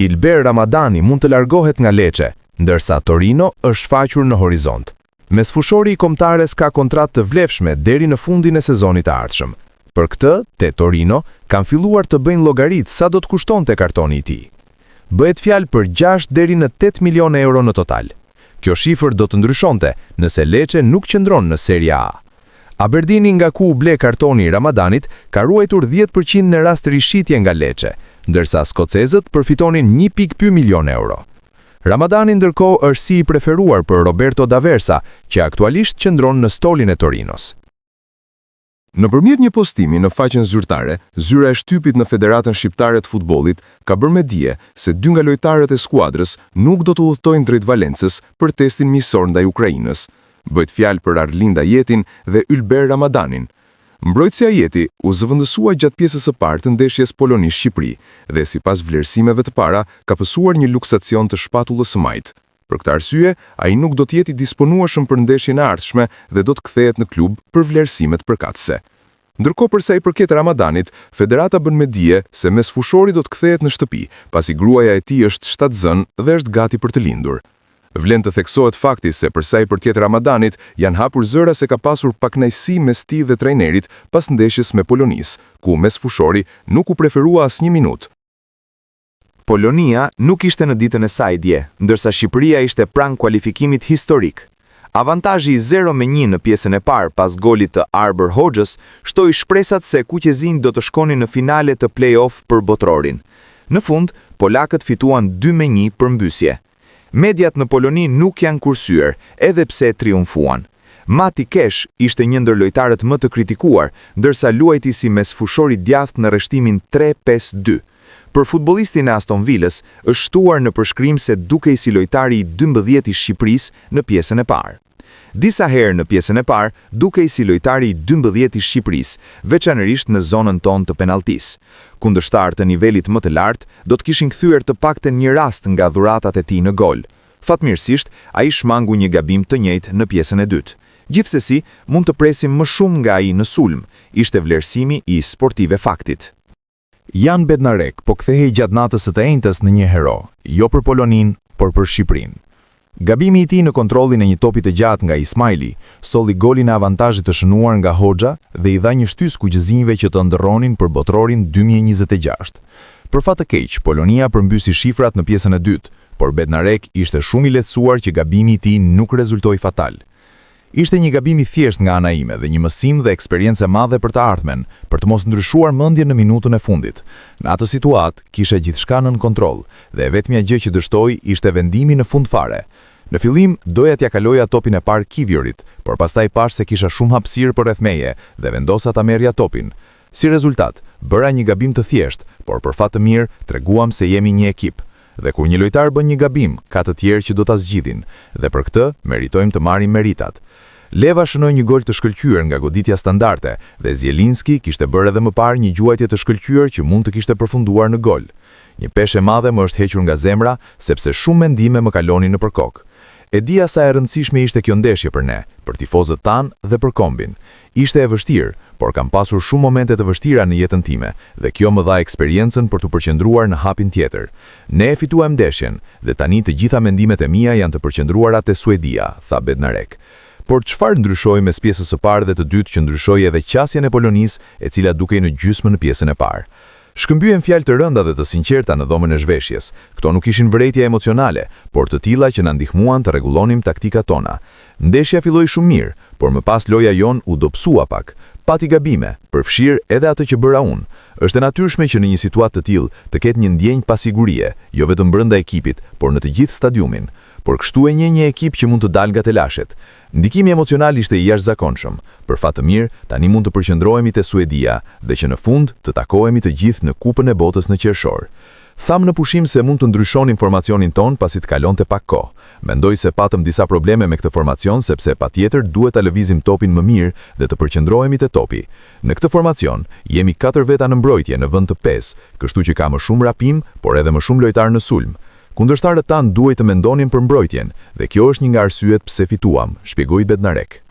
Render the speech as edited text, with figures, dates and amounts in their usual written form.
Ilber Ramadani mund të largohet nga Lecce, ndërsa Torino është shfaqur në horizont. Mesfushori i kombëtares ka kontratë të vlefshme deri në fundin e sezonit të ardhshëm. Për këtë, te Torino kanë filluar të bëjnë llogaritë sa do të kushtonte kartoni i tij. Bëhet fjalë për 6 deri në 8 milionë euro në total. Kjo shifër do të ndryshonte nëse Lecce nuk qëndron në Serie A. Aberdini, nga ku u ble kartoni i Ramadanit, ka ruajtur 10% në rast rishitje nga Lecce, ndërsa skocezët përfitonin 1.2 milion euro. Ramadani ndërkohë është si i preferuar për Roberto D'Aversa, që aktualisht qëndron në stolin e Torinos. Nëpërmjet një postimi në faqen zyrtare, zyra e shtypit në Federatën Shqiptare të Futbollit ka bërë me dije se 2 nga lojtarët e skuadrës nuk do të udhtojnë drejt Valencës për testin miqësor ndaj Ukrainës. Bëhet fjalë për Arlinda Jetin dhe Ylber Ramadanin. Mbrojtësi Ajeti u zëvendësua gjatë pjesës së parë të ndeshjes Poloni-Shqipëri dhe sipas vlerësimeve të para ka pësuar një luksacion të shpatullës së majt. Për këtë arsye, ai nuk do të jetë i disponueshëm për ndeshjen e ardhshme dhe do të kthehet në klub për vlerësimet përkatëse. Ndërkohë, për sa i përket Ramadanit, Federata bën me dije se mesfushori do të kthehet në shtëpi, pasi gruaja e tij është shtatzën dhe është gati për të lindur. Vlen të theksohet fakti se për sa i përket Ramadanit, janë hapur zëra se ka pasur pakënaqësi mes tij dhe trajnerit pas ndeshjes me Polonis, ku mesfushori nuk u preferua as 1 minutë. Polonia nuk ishte në ditën e saj dje, ndërsa Shqipëria ishte pranë kualifikimit historik. Avantazhi 0-1 në pjesën e parë pas golit të Arber Hoxhës shtoi shpresat se kuqezin do të shkonin në finale të play-off për botrorin. Në fund, polakët fituan 2-1 përmbysje. Mediat në Poloni nuk janë kursyer, edhe pse triumfuan. Mati Kesh ishte një ndër lojtarët më të kritikuar, ndërsa luajti si mesfushori djathtë në rreshtimin 3-5-2. Për futbollistin e Aston Villës, është shtuar në përshkrim se dukej si lojtari i 12 i Shqipërisë në pjesën e parë. Disa herë në pjesën e parë, dukej si lojtari i 12 i Shqipërisë, veçanërisht në zonën tonë të penaltisë. Kundërshtar të nivelit më të lartë, do të kishin kthyer të paktën një rast nga dhuratat e tij në gol. Fatmirësisht, ai shmangu një gabim të njëjtë në pjesën e dytë. Gjithsesi, mund të presim më shumë nga ai në sulm, ishte vlerësimi i sportive faktit. Jan Bednarek po kthehej gjatë natës së të enjtës në një hero, jo për Polonin, por për Shqipërinë. Gabimi i tij në kontrollin e një topi të gjatë nga Ismaili solli golin e avantazhit të shënuar nga Hoxha dhe i dha një shtys kuqezinjve që të ndërronin për botrorin 2026. Për fat të keq, Polonia përmbysi shifrat në pjesën e dytë, por Bednarek ishte shumë i lehtësuar që gabimi i tij nuk rezultoi fatal. Ishte një gabim i thjeshtë nga ana ime dhe një mësim dhe eksperiencë e madhe për të ardhmen, për të mos ndryshuar mendjen në minutën e fundit. Në atë situatë kisha gjithçka nën kontroll dhe vetmja gjë që dështoi ishte vendimi në fund fare. Në fillim doja t'ja kaloja topin e parë Kivjorit, por pastaj pash se kisha shumë hapësirë përreth meje dhe vendosa ta merrja topin. Si rezultat, bëra një gabim të thjeshtë, por për fat të mirë treguam se jemi një ekip. Dhe kur një lojtar bën një gabim, ka të tjerë që do ta zgjidhin, dhe për këtë meritojmë të marrim meritat. Leva shënoi një gol të shkëlqyer nga goditja standarde dhe Zielinski kishte bërë edhe më parë një gjuajtje të shkëlqyer që mund të kishte përfunduar në gol. Një peshë e madhe më është hequr nga zemra sepse shumë mendime më kalonin nëpër kokë. E dija sa e rëndësishme ishte kjo ndeshje për ne, për tifozët tanë dhe për kombin. Ishte e vështirë, por kam pasur shumë momente të vështira në jetën time dhe kjo më dha eksperiencën për të përqendruar në hapin tjetër. Ne e fituam ndeshjen dhe tani të gjitha mendimet e mia janë të përqendruara te Suedia, tha Bednarek. Por çfarë ndryshoi mes pjesës së parë dhe të dytë që ndryshoi edhe qasjen e Polonisë, e cila dukej në gjysmë në pjesën e parë? Shkëmbyen fjalë të rënda dhe të sinqerta në dhomën e zhveshjes. Këto nuk ishin vërejtje emocionale, por të tilla që na ndihmuan të rregullonim taktikat tona. Ndeshja filloi shumë mirë, por më pas loja jon u dobësua pak. Pati gabime, përfshirë edhe atë që bëra unë. Është e natyrshme që në një situatë të tillë të ketë një ndjenjë pasigurie, jo vetëm brenda ekipit, por në të gjithë stadiumin. Por kështu e një ekip që mund të dalë nga telashet. Ndikimi emocional ishte i jashtëzakonshëm. Për fat të mirë, tani mund të përqendrohemi te Suedia dhe që në fund të takohemi të gjithë në Kupën e Botës në qershor. Tham në pushim se mund të ndryshon informacionin ton pasi të kalonte pak kohë. Mendoj se patëm disa probleme me këtë formacion sepse patjetër duhet ta lëvizim topin më mirë dhe të përqendrohemi te topi. Në këtë formacion jemi 4 veta në mbrojtje në vend të 5, kështu që ka më shumë rapim, por edhe më shumë lojtar në sulm. Kundërshtarët tanë duhet të mendonin për mbrojtjen dhe kjo është një nga arsyet pse fituam, shpjegoi Bednarek.